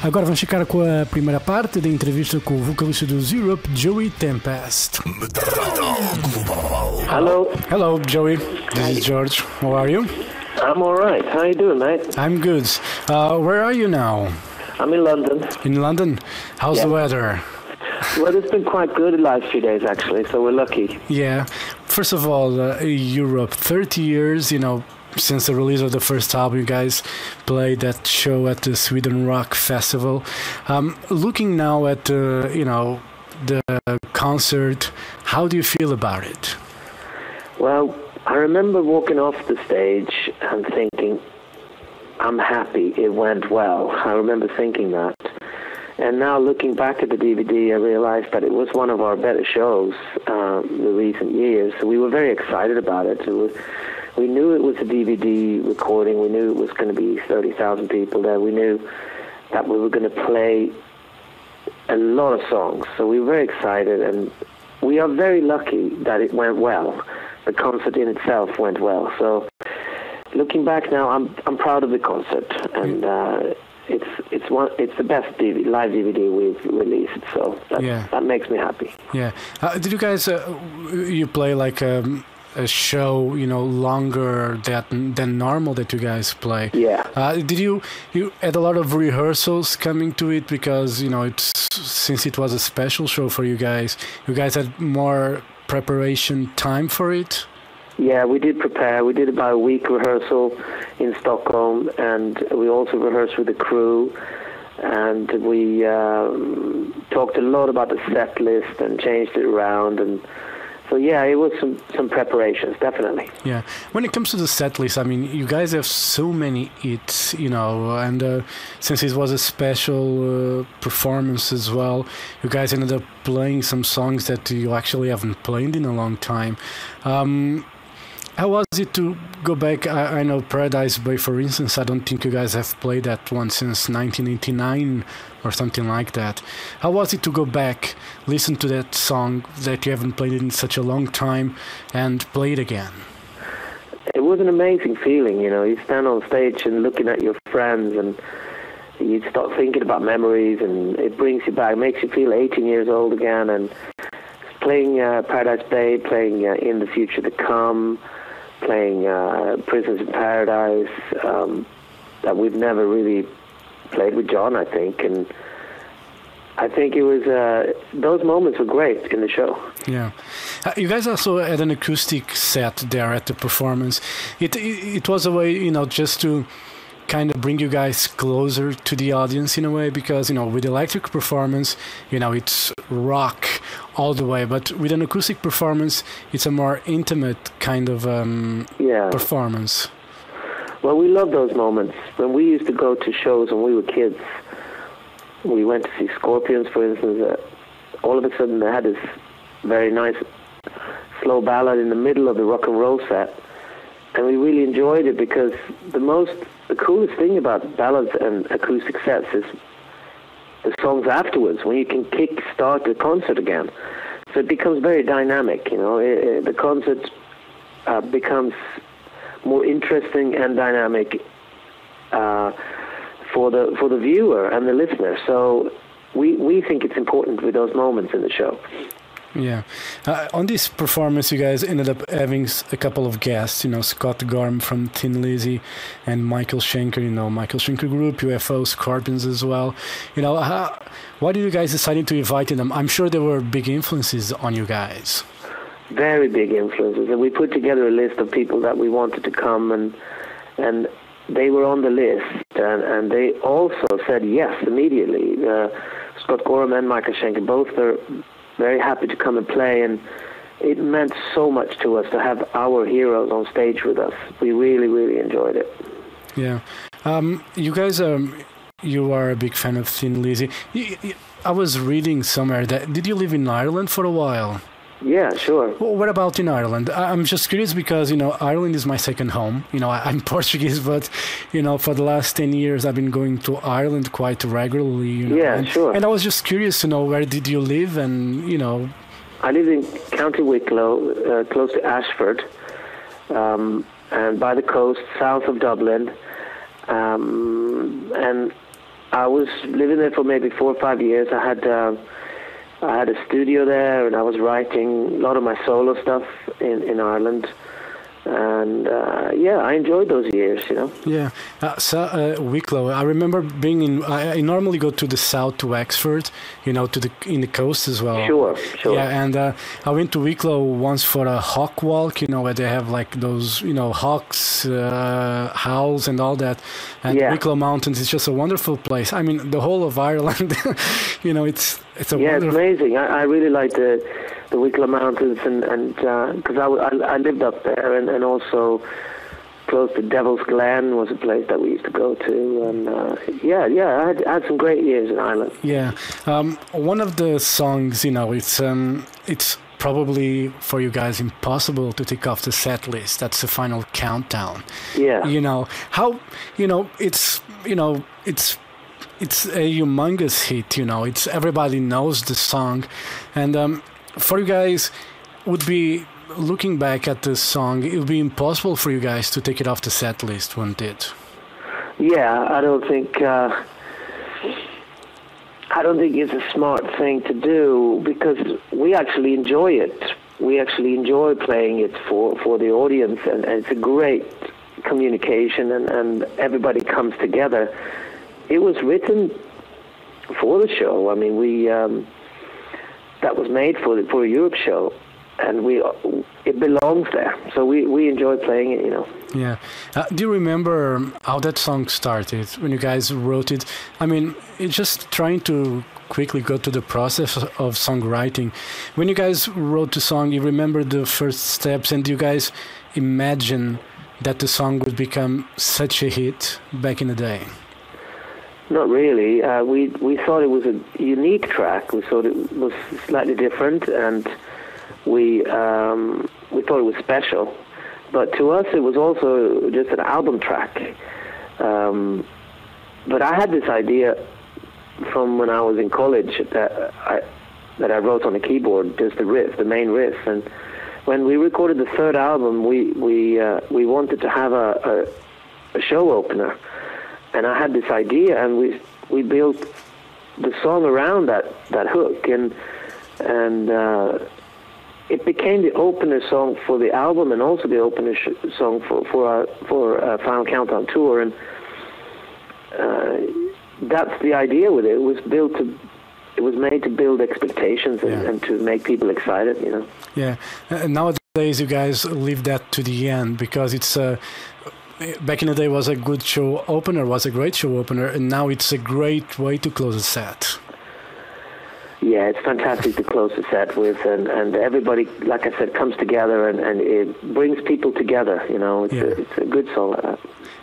Agora vamos ficar com a primeira parte da entrevista com o vocalista dos Europe, Joey Tempest. Hello. Hello, Joey. This is George. How are you? I'm all right. How you doing, mate? I'm good. Where are you now? I'm in London. In London? How's the weather? Well, it's been quite good the last few days, actually, so we're lucky. Yeah. First of all, Europe, 30 years, since the release of the first album. You guys played that show at the Sweden Rock Festival. Looking now at, the concert, how do you feel about it? Well, I remember walking off the stage and thinking, I'm happy it went well. I remember thinking that. And now looking back at the DVD, I realized that it was one of our better shows the recent years. So we were very excited about it. We knew it was a DVD recording. We knew it was going to be 30,000 people there. We knew that we were going to play a lot of songs. So we were very excited, and we are very lucky that it went well. The concert in itself went well. So looking back now, I'm proud of the concert, and it's the best live DVD we've released. So that makes me happy. Yeah. Did you guys you play like a show, longer than normal that you guys play? Yeah. Did you had a lot of rehearsals coming to it because since it was a special show for you guys had more preparation time for it? Yeah, we did prepare. We did about a week rehearsal in Stockholm, and we also rehearsed with the crew, and we talked a lot about the set list and changed it around, and so yeah, it was some preparations, definitely. Yeah. When it comes to the set list, I mean, you guys have so many hits, and since it was a special performance as well, you guys ended up playing some songs that you actually haven't played in a long time. How was it to go back? I know Paradise Bay, for instance, I don't think you guys have played that one since 1989 or something like that. How was it to go back, listen to that song that you haven't played in such a long time, and play it again? It was an amazing feeling, You stand on stage and looking at your friends, and you start thinking about memories, and it brings you back, makes you feel 18 years old again, and playing Paradise Bay, playing In the Future to Come, playing Prisons in Paradise, that we've never really played with John, I think, and I think it was those moments were great in the show. Yeah, you guys also had an acoustic set there at the performance. It was a way, just to kind of bring you guys closer to the audience in a way, because with electric performance, it's rock all the way, but with an acoustic performance, it's a more intimate kind of performance. Well, we love those moments. When we used to go to shows when we were kids, we went to see Scorpions, for instance. All of a sudden, they had this very nice slow ballad in the middle of the rock and roll set, and we really enjoyed it because the coolest thing about ballads and acoustic sets is the songs afterwards, when you can kick-start the concert again. So it becomes very dynamic, the concert becomes more interesting and dynamic for the viewer and the listener. So we think it's important with those moments in the show. Yeah. On this performance, you guys ended up having a couple of guests, Scott Gorham from Thin Lizzy and Michael Schenker, Michael Schenker Group, UFO, Scorpions as well. Why did you guys decide to invite them? I'm sure there were big influences on you guys. Very big influences. And we put together a list of people that we wanted to come, and they were on the list, and they also said yes immediately. Scott Gorham and Michael Schenker both are very happy to come and play, and it meant so much to us to have our heroes on stage with us. We really, really enjoyed it. Yeah. You guys, you are a big fan of Thin Lizzy. I was reading somewhere that, did you live in Ireland for a while? Yeah, sure. Well, what about in Ireland? I'm just curious because, Ireland is my second home. I'm Portuguese, but, for the last 10 years, I've been going to Ireland quite regularly. Yeah, sure. And I was just curious to know, where did you live and, I live in County Wicklow, close to Ashford, and by the coast, south of Dublin. And I was living there for maybe 4 or 5 years. I had a studio there, and I was writing a lot of my solo stuff in Ireland. And I enjoyed those years, you know. Yeah, Wicklow. I remember being in. I normally go to the south to Wexford, you know, in the coast as well. Sure. Yeah, and I went to Wicklow once for a hawk walk, you know, where they have like those, you know, hawks, howls, and all that. And Wicklow Mountains is just a wonderful place. I mean, the whole of Ireland, you know, it's a wonderful. It's amazing. I really like the Wicklow Mountains, and because I lived up there, and also close to Devil's Glen was a place that we used to go to, and I had some great years in Ireland. Yeah, one of the songs, you know, it's probably for you guys impossible to take off the set list. That's the Final Countdown. Yeah, you know how, you know, it's a humongous hit. You know, it's everybody knows the song, and for you guys, would be looking back at the song, it would be impossible for you guys to take it off the set list, wouldn't it? Yeah, I don't think it's a smart thing to do, because we actually enjoy it. We actually enjoy playing it for the audience, and it's a great communication, and everybody comes together. It was written for the show. I mean, that was made for a Europe show, and it belongs there. So we enjoy playing it, you know. Yeah. Do you remember how that song started when you guys wrote it? I mean, it's just trying to quickly go to the process of songwriting. When you guys wrote the song, you remember the first steps, and you guys imagine that the song would become such a hit back in the day? Not really. We thought it was a unique track. We thought it was slightly different, and we thought it was special. But to us, it was also just an album track. But I had this idea from when I was in college that I wrote on the keyboard, just the riff, the main riff. And when we recorded the third album, we wanted to have a show opener. And I had this idea, and we built the song around that hook, and it became the opener song for the album, and also the opener song for Final Countdown tour. And that's the idea with it. It was made to build expectations and to make people excited, you know. Yeah. Nowadays, you guys leave that to the end, because it's back in the day was a good show opener, was a great show opener, and now it's a great way to close a set. Yeah, it's fantastic to close the set with, and everybody, like I said, comes together, and it brings people together, you know. It's a good song like that.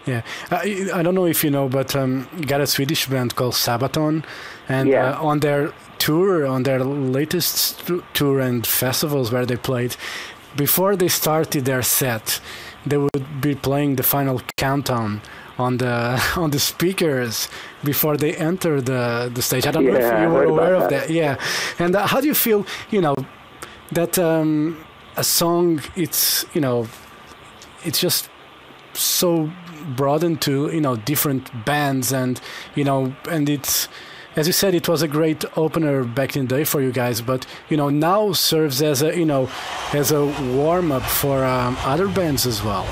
Yeah, I don't know if you know, but got a Swedish band called Sabaton, and on their tour, on their latest tour and festivals where they played, before they started their set, they would be playing the Final Countdown on the speakers before they enter the stage. I don't know if you were aware of that. Yeah, and how do you feel? You know, that a song, it's just so broadened to different bands, and and it's, as you said, it was a great opener back in the day for you guys, but now serves as a warm up for other bands as well.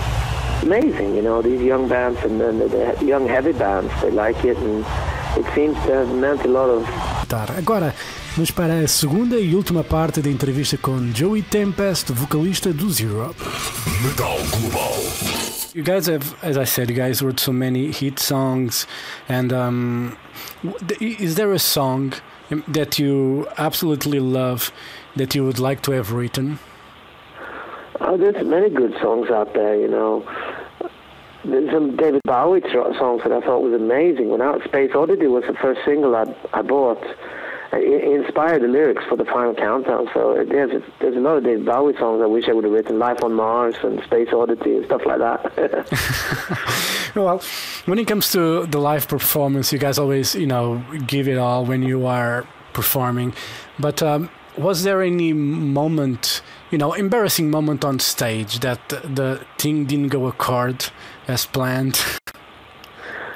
Amazing, these young bands and the young heavy bands, they like it, and it seems to have meant a lot of. Agora vamos para a segunda e última parte da entrevista com Joey Tempest, vocalista dos Europe. Metal Global. You guys have, as I said, you guys wrote so many hit songs, and is there a song that you absolutely love that you would like to have written? Oh, there's many good songs out there, There's some David Bowie songs that I thought was amazing. Space Oddity was the first single I bought. It inspired the lyrics for the Final Countdown. So there's a lot of David Bowie songs I wish I would have written. Life on Mars and Space Oddity and stuff like that. Well, when it comes to the live performance, you guys always, give it all when you are performing. But was there any moment, embarrassing moment on stage that the thing didn't go according as planned?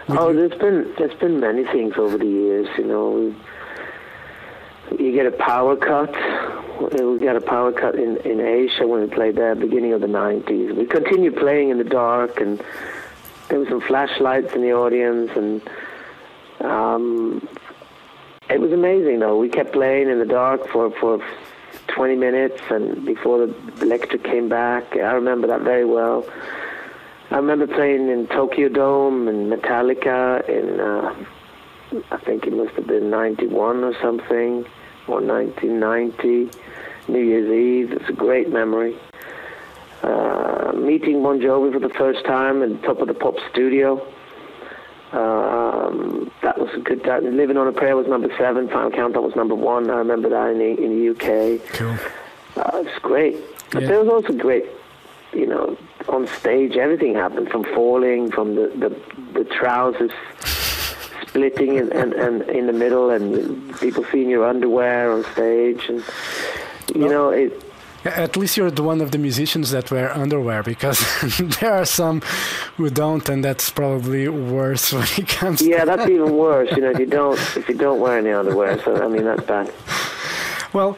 There's been many things over the years. You know, you get a power cut. We got a power cut in Asia when we played there, beginning of the 90s. We continued playing in the dark, and there were some flashlights in the audience, and it was amazing. Though we kept playing in the dark for 20 minutes, and before the electric came back. I remember that very well. I remember playing in Tokyo Dome and Metallica in, I think it must have been 91 or something, or 1990, New Year's Eve. It's a great memory. Meeting Bon Jovi for the first time at the top of the Pop Studio. That was a good time. Living on a Prayer was number 7. Final Countdown was number 1. I remember that in the UK. Cool. It's great. But there was also great, you know, on stage, everything happened, from falling, from the trousers splitting and in the middle, and people seeing your underwear on stage, and At least you're one of the musicians that wear underwear, because there are some who don't, and that's probably worse when it comes. Yeah, that's even worse. You know, if you don't wear any underwear. So I mean, that's bad. Well.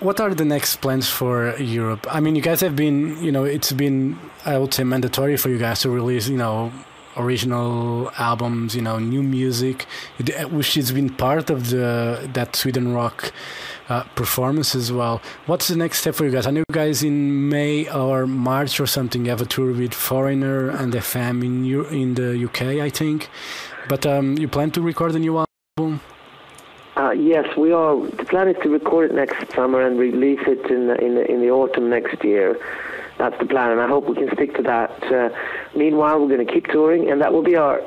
What are the next plans for Europe? I mean, you guys have been, you know, it's been, I would say, mandatory for you guys to release, you know, original albums, you know, new music, which has been part of that Sweden Rock performance as well. What's the next step for you guys? I know you guys in May or March or something have a tour with Foreigner and FM in the UK, I think. But you plan to record a new album? Yes, we are. The plan is to record it next summer and release it in the autumn next year. That's the plan, and I hope we can stick to that. Meanwhile, we're going to keep touring, and that will be our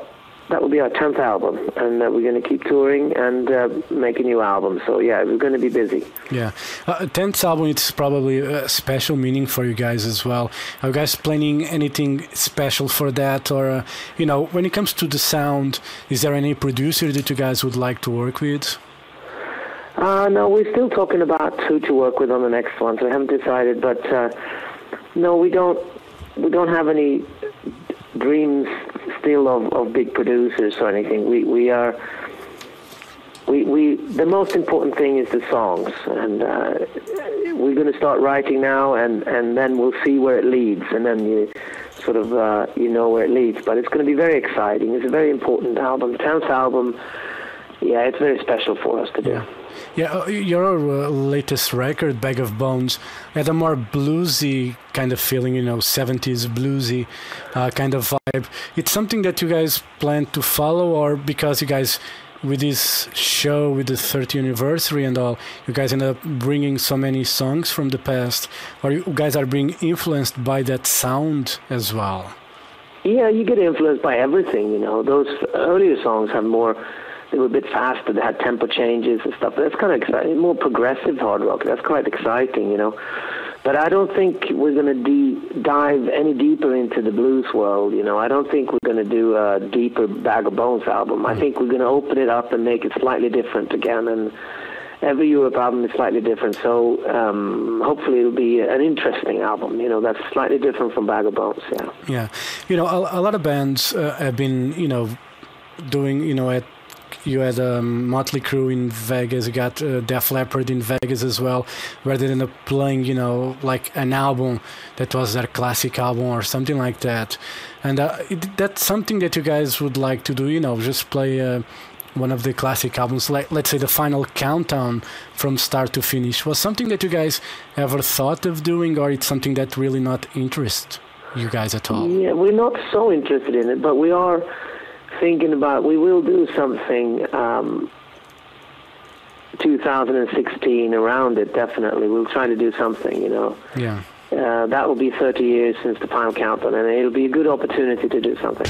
10th album, and we're going to keep touring and make a new album. So yeah, we're going to be busy. Yeah, 10th album. It's probably a special meaning for you guys as well. Are you guys planning anything special for that, or you know, when it comes to the sound, is there any producer that you guys would like to work with? No, we're still talking about who to work with on the next one, so we haven't decided. But no, we don't have any dreams still of big producers or anything. We are. The most important thing is the songs, and we're going to start writing now, and then we'll see where it leads, and then you sort of you know where it leads. But it's going to be very exciting. It's a very important album. The 10th album, yeah, it's very special for us to do. Yeah, your latest record, Bag of Bones, had a more bluesy kind of feeling, you know, 70s bluesy kind of vibe. It's something that you guys plan to follow, or because you guys, with this show, with the 30th anniversary and all, you guys end up bringing so many songs from the past, or you guys are being influenced by that sound as well? Yeah, you get influenced by everything, you know. Those earlier songs have more... They were a bit faster. They had tempo changes and stuff. That's kind of exciting. More progressive hard rock. That's quite exciting, you know. But I don't think we're going to dive any deeper into the blues world, you know. I don't think we're going to do a deeper Bag of Bones album. I think we're going to open it up and make it slightly different again. And every Europe album is slightly different. So hopefully it'll be an interesting album, you know, that's slightly different from Bag of Bones, yeah. Yeah. You know, a lot of bands have been, you know, doing, you know, you had Motley Crue in Vegas, you got Def Leppard in Vegas as well, where they ended up playing, you know, like an album that was their classic album or something like that. And that's something that you guys would like to do, you know, just play one of the classic albums, like let's say the Final Countdown from start to finish. Was something that you guys ever thought of doing, or it's something that really not interests you guys at all? Yeah, we're not so interested in it, but we are thinking about, we will do something 2016 around it, definitely. We'll try to do something, you know. Yeah. That will be 30 years since the Final Countdown, and it'll be a good opportunity to do something.